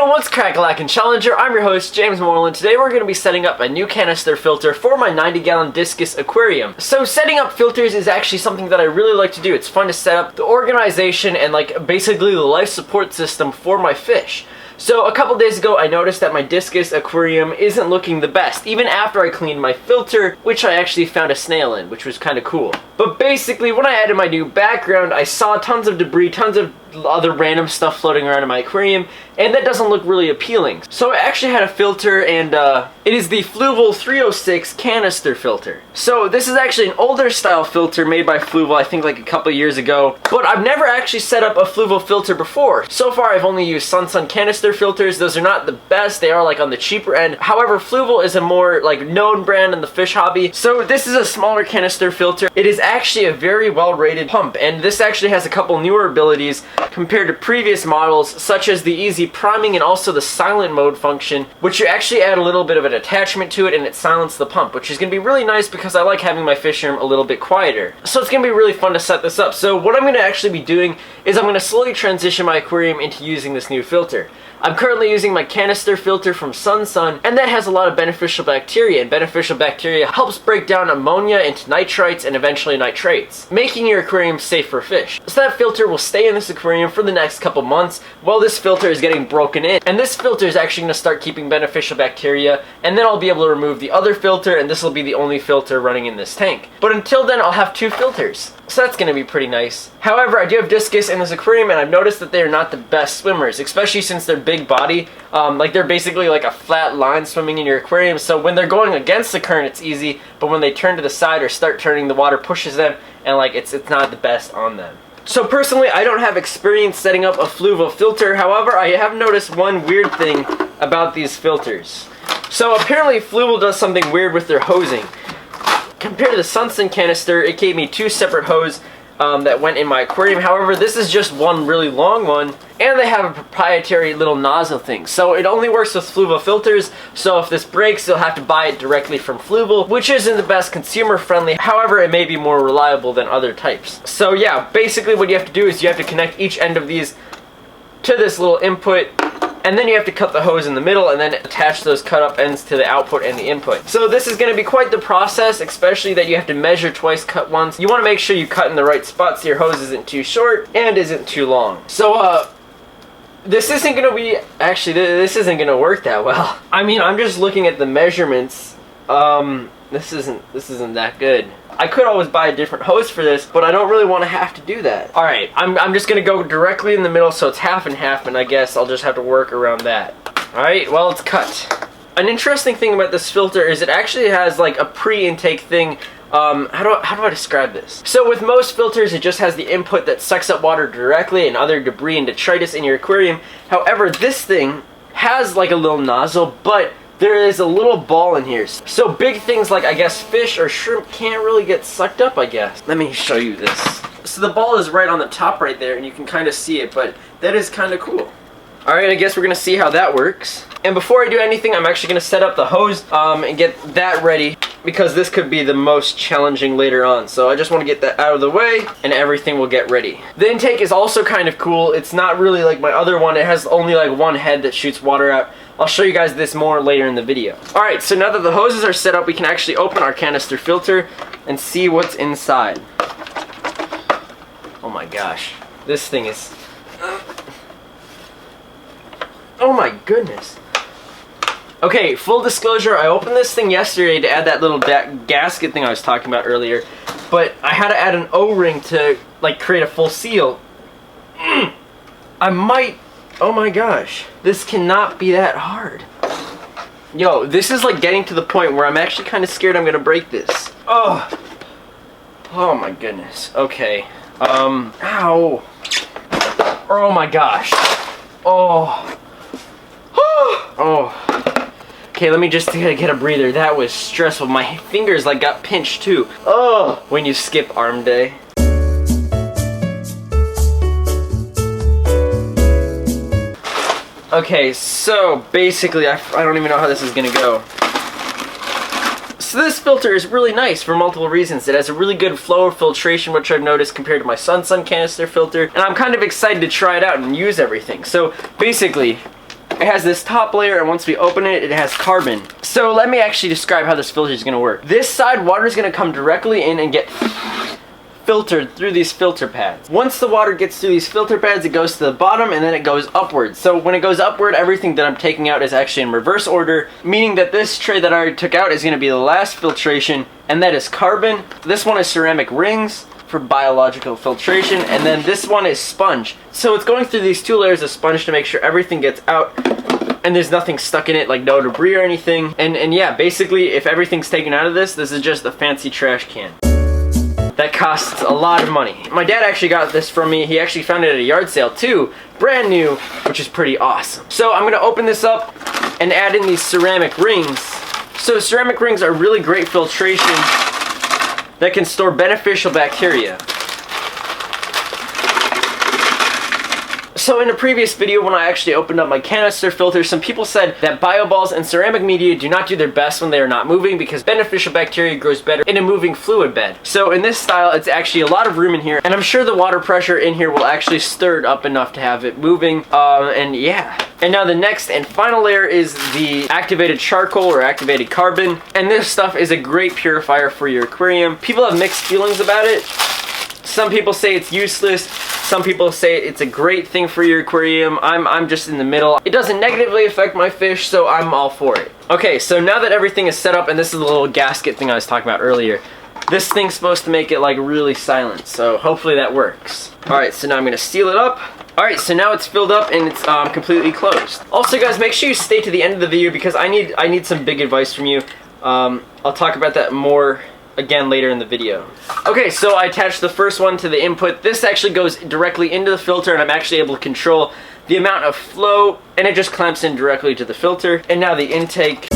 Yo, what's crack-a-lackin' Challenger? I'm your host, James Morelan. Today we're going to be setting up a new canister filter for my 90-gallon discus aquarium. So setting up filters is actually something that I really like to do. It's fun to set up the organization and basically the life support system for my fish. So a couple days ago I noticed that my discus aquarium isn't looking the best, even after I cleaned my filter, which I actually found a snail in, which was kind of cool. But basically when I added my new background, I saw tons of debris, tons of other random stuff floating around in my aquarium, and that doesn't look really appealing. So I actually had a filter, and it is the Fluval 306 canister filter. So this is actually an older style filter made by Fluval, I think like a couple years ago, but I've never actually set up a Fluval filter before. So far I've only used Sun canister filters. Those are not the best, they are like on the cheaper end. However, Fluval is a more known brand in the fish hobby. So this is a smaller canister filter. It is actually a very well rated pump, and this actually has a couple newer abilities compared to previous models, such as the easy priming and also the silent mode function, which you actually add a little bit of an attachment to it and it silences the pump, which is going to be really nice because I like having my fish room a little bit quieter. So it's going to be really fun to set this up. So what I'm going to actually be doing is I'm going to slowly transition my aquarium into using this new filter. I'm currently using my canister filter from Sun, and that has a lot of beneficial bacteria, and beneficial bacteria helps break down ammonia into nitrites and eventually nitrates, making your aquarium safe for fish. So that filter will stay in this aquarium for the next couple months while this filter is getting broken in. And this filter is actually going to start keeping beneficial bacteria, and then I'll be able to remove the other filter, and this will be the only filter running in this tank. But until then, I'll have two filters. So that's going to be pretty nice. However, I do have discus in this aquarium, and I've noticed that they're not the best swimmers, especially since they're big body. They're basically like a flat line swimming in your aquarium, so when they're going against the current it's easy, but when they turn to the side or start turning, the water pushes them, and it's not the best on them. So personally, I don't have experience setting up a Fluval filter. However, I have noticed one weird thing about these filters. So apparently Fluval does something weird with their hosing. Compared to the Sun canister, it gave me two separate hoses that went in my aquarium. However, this is just one really long one, and they have a proprietary little nozzle thing. So it only works with Fluval filters, so if this breaks, you'll have to buy it directly from Fluval, which isn't the best consumer friendly. However, it may be more reliable than other types. So yeah, basically what you have to do is you have to connect each end of these to this little input, and then you have to cut the hose in the middle and then attach those cut up ends to the output and the input. So this is going to be quite the process, especially that you have to measure twice, cut once. You want to make sure you cut in the right spot so your hose isn't too short and isn't too long. So this isn't going to be, actually this isn't going to work that well. I mean, I'm just looking at the measurements. This isn't that good. I could always buy a different hose for this, but I don't really want to have to do that. Alright, I'm just going to go directly in the middle, so it's half and half, and I guess I'll just have to work around that. Alright, well, it's cut. An interesting thing about this filter is it actually has a pre-intake thing. How do I describe this? So with most filters, it just has the input that sucks up water directly and other debris and detritus in your aquarium. However, this thing has a little nozzle, but there is a little ball in here. So big things like, I guess, fish or shrimp can't really get sucked up, I guess. Let me show you this. So the ball is right on the top right there, and you can kind of see it, but that is kind of cool. Alright, I guess we're going to see how that works. And before I do anything, I'm actually going to set up the hose and get that ready, because this could be the most challenging later on. So I just want to get that out of the way, and everything will get ready. The intake is also kind of cool. It's not really like my other one. It has only one head that shoots water out. I'll show you guys this more later in the video. Alright, so now that the hoses are set up, we can actually open our canister filter and see what's inside. Oh my gosh. This thing is... Oh my goodness. Okay, full disclosure, I opened this thing yesterday to add that little gasket thing I was talking about earlier, but I had to add an O-ring to create a full seal. I might... Oh my gosh, this cannot be that hard. Yo, this is getting to the point where I'm actually kind of scared I'm gonna break this. Oh my goodness. Okay. Ow. Oh my gosh. Oh. Oh. Okay, let me just get a breather. That was stressful. My fingers got pinched too. Oh, when you skip arm day. Okay, so basically, I don't even know how this is gonna go. So this filter is really nice for multiple reasons. It has a really good flow of filtration, which I've noticed compared to my Sun canister filter, and I'm kind of excited to try it out and use everything. So basically, It has this top layer, and once we open it, it has carbon. So let me actually describe how this filter is going to work. This side, water is going to come directly in and get filtered through these filter pads. Once the water gets through these filter pads, it goes to the bottom and then it goes upward. So when it goes upward, everything that I'm taking out is actually in reverse order, meaning that this tray that I already took out is going to be the last filtration, and that is carbon. This one is ceramic rings for biological filtration, and then this one is sponge. So it's going through these two layers of sponge to make sure everything gets out and there's nothing stuck in it, like no debris or anything. And yeah, basically if everything's taken out of this is just a fancy trash can. That costs a lot of money. My dad actually got this from me. He actually found it at a yard sale too, brand new, which is pretty awesome. So I'm gonna open this up and add in these ceramic rings. So ceramic rings are really great filtration that can store beneficial bacteria. So in a previous video when I actually opened up my canister filter, some people said that bioballs and ceramic media do not do their best when they are not moving because beneficial bacteria grows better in a moving fluid bed. So in this style, it's actually a lot of room in here, and I'm sure the water pressure in here will actually stir it up enough to have it moving, and yeah. And now the next and final layer is the activated charcoal or activated carbon, and this stuff is a great purifier for your aquarium. People have mixed feelings about it. Some people say it's useless. Some people say it's a great thing for your aquarium. I'm just in the middle. It doesn't negatively affect my fish, so I'm all for it. Okay, so now that everything is set up, and this is the little gasket thing I was talking about earlier, this thing's supposed to make it like really silent, so hopefully that works. Alright, so now I'm gonna seal it up. Alright, so now it's filled up and it's completely closed. Also guys, make sure you stay to the end of the video because I need some big advice from you. I'll talk about that more again later in the video. Okay, so I attached the first one to the input. This actually goes directly into the filter, and I'm actually able to control the amount of flow, and it just clamps in directly to the filter. And now the intake.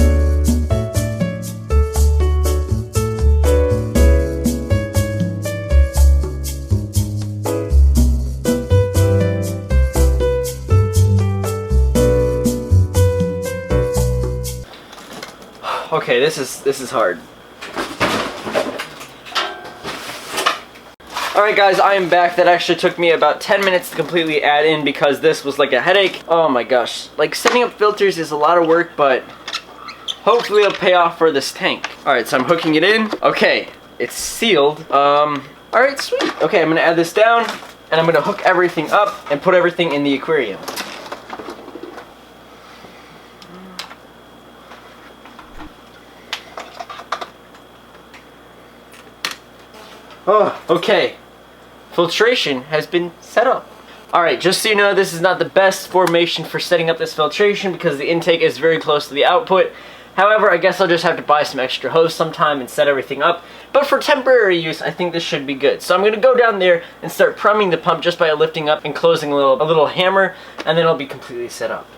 Okay, this is hard. Alright guys, I am back. That actually took me about 10 minutes to completely add in because this was like a headache. Oh my gosh. Like setting up filters is a lot of work, but hopefully it'll pay off for this tank. Alright, so I'm hooking it in. Okay, it's sealed. Alright, sweet. Okay, I'm gonna add this down and I'm gonna hook everything up and put everything in the aquarium. Oh, okay. Filtration has been set up. Alright, just so you know, this is not the best formation for setting up this filtration because the intake is very close to the output. However, I guess I'll just have to buy some extra hose sometime and set everything up. But for temporary use, I think this should be good. So I'm going to go down there and start priming the pump just by lifting up and closing a little hammer, and then it'll be completely set up.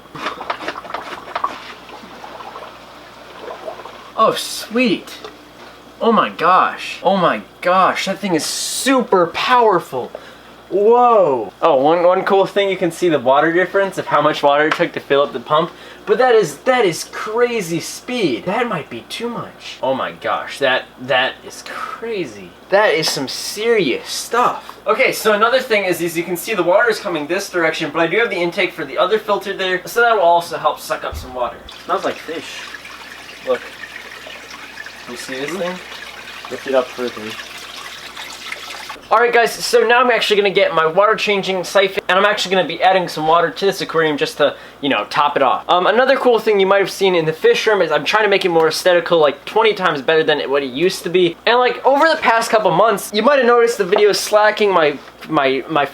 Oh, sweet. Oh my gosh. Oh my gosh, that thing is super powerful. Whoa. Oh, one cool thing, you can see the water difference of how much water it took to fill up the pump. But that is crazy speed. That might be too much. Oh my gosh, that is crazy. That is some serious stuff. Okay, so another thing is you can see the water is coming this direction, but I do have the intake for the other filter there, so that will also help suck up some water. It smells like fish. Look. You see this thing? Lift it up further. Alright guys, so now I'm actually going to get my water changing siphon, and I'm actually going to be adding some water to this aquarium just to, you know, top it off. Another cool thing you might have seen in the fish room is I'm trying to make it more aesthetical, like 20 times better than what it used to be. And like over the past couple months, you might have noticed the video slacking, my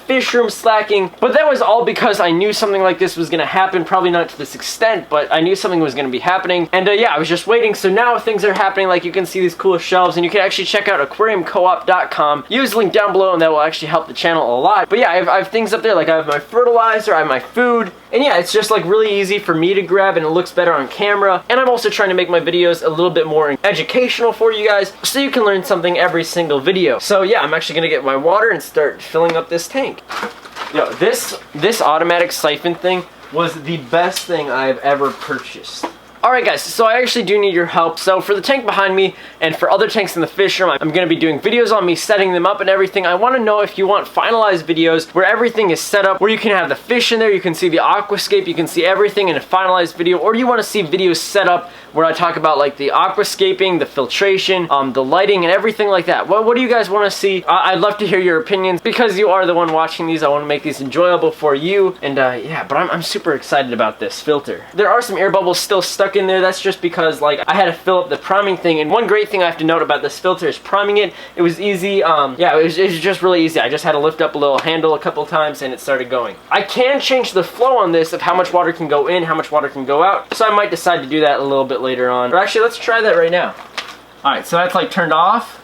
fish room slacking, but that was all because I knew something like this was going to happen. Probably not to this extent, but I knew something was going to be happening, and yeah, I was just waiting. So now things are happening. Like you can see these cool shelves, and you can actually check out aquariumcoop.com. Use the link down below, and that will actually help the channel a lot. But yeah, I have things up there, like I have my fertilizer, I have my food, and yeah, it's just like really easy for me to grab, and it looks better on camera. And I'm also trying to make my videos a little bit more educational for you guys, so you can learn something every single video. So yeah, I'm actually gonna get my water and start filling up this tank. Yo, this automatic siphon thing was the best thing I've ever purchased. Alright guys, so I actually do need your help. So for the tank behind me and for other tanks in the fish room, I'm going to be doing videos on me setting them up and everything. I want to know if you want finalized videos where everything is set up, where you can have the fish in there, you can see the aquascape, you can see everything in a finalized video, or do you want to see videos set up where I talk about like the aquascaping, the filtration, the lighting and everything like that. What do you guys want to see? I'd love to hear your opinions because you are the one watching these. I want to make these enjoyable for you, and yeah, but I'm super excited about this filter. There are some air bubbles still stuck in there. That's just because like I had to fill up the priming thing, and one great thing I have to note about this filter is priming it. It was easy. Yeah, it was just really easy. I just had to lift up a little handle a couple times and it started going. I can change the flow on this of how much water can go in, how much water can go out, so I might decide to do that a little bit later on. Or actually, let's try that right now. Alright, so that's like turned off.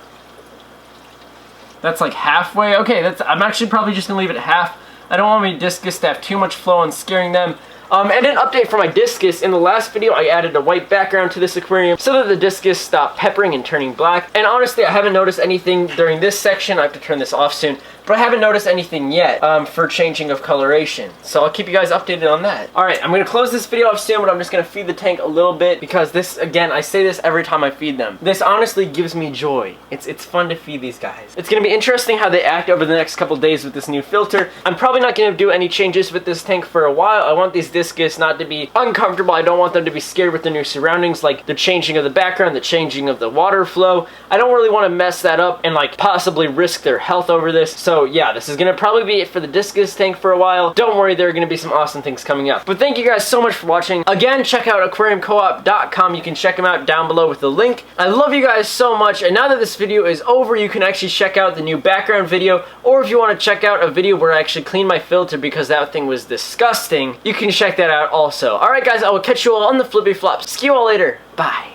That's like halfway. Okay, I'm actually probably just gonna leave it at half. I don't want my discus to have too much flow and scaring them. And an update for my discus. In the last video, I added a white background to this aquarium so that the discus stopped peppering and turning black. And honestly, I haven't noticed anything during this section. I have to turn this off soon. But I haven't noticed anything yet for changing of coloration. So I'll keep you guys updated on that. Alright, I'm going to close this video off soon, but I'm just going to feed the tank a little bit because this, again, I say this every time I feed them. This honestly gives me joy. It's fun to feed these guys. It's going to be interesting how they act over the next couple days with this new filter. I'm probably not going to do any changes with this tank for a while. I want these discus not to be uncomfortable. I don't want them to be scared with the new surroundings, like the changing of the background, the changing of the water flow. I don't really want to mess that up and like possibly risk their health over this. So yeah, this is going to probably be it for the discus tank for a while. Don't worry, there are going to be some awesome things coming up. But thank you guys so much for watching. Again, check out aquariumcoop.com. You can check them out down below with the link. I love you guys so much, and now that this video is over, you can actually check out the new background video, or if you want to check out a video where I actually clean my filter because that thing was disgusting, you can check that out also. Alright guys, I will catch you all on the flippy flops. See you all later. Bye.